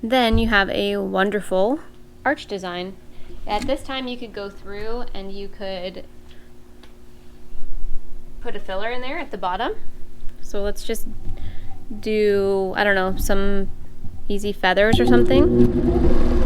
Then you have a wonderful arch design. At this time you could go through and you could put a filler in there at the bottom. So let's just do, I don't know, some easy feathers or something.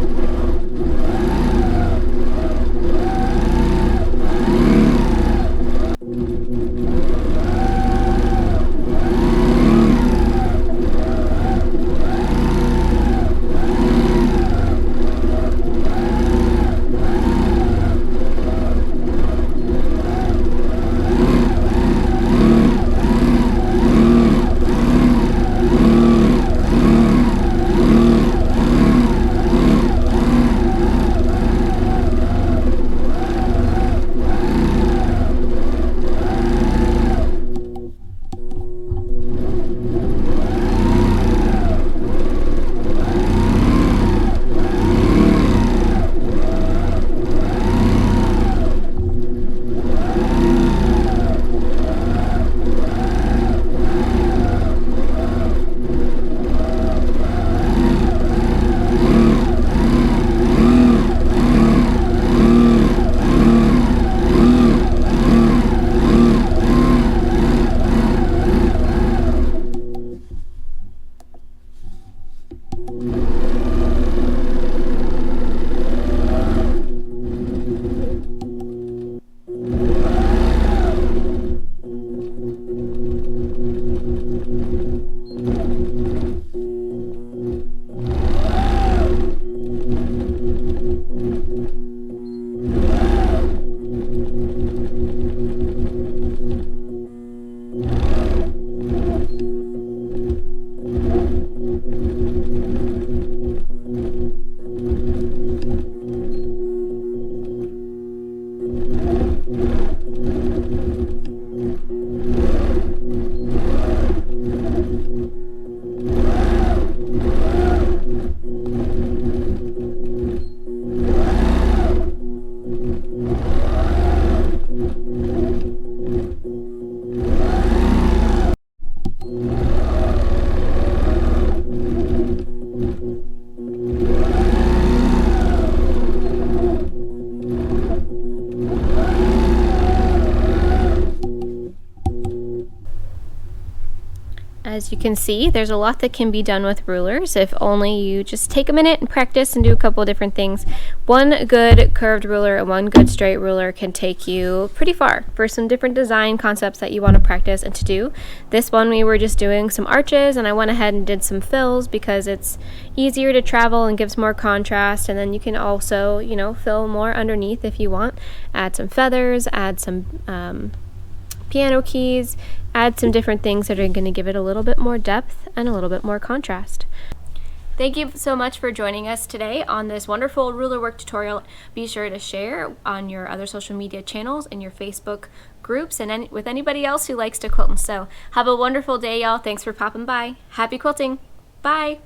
As you can see, there's a lot that can be done with rulers if only you just take a minute and practice and do a couple of different things. One good curved ruler and one good straight ruler can take you pretty far for some different design concepts that you want to practice and to do. This one we were just doing some arches, and I went ahead and did some fills because it's easier to travel and gives more contrast, and then you can also, you know, fill more underneath if you want. Add some feathers, add some piano keys, add some different things that are going to give it a little bit more depth and a little bit more contrast. Thank you so much for joining us today on this wonderful ruler work tutorial. Be sure to share on your other social media channels and your Facebook groups and with anybody else who likes to quilt and sew. Have a wonderful day, y'all. Thanks for popping by. Happy quilting. Bye.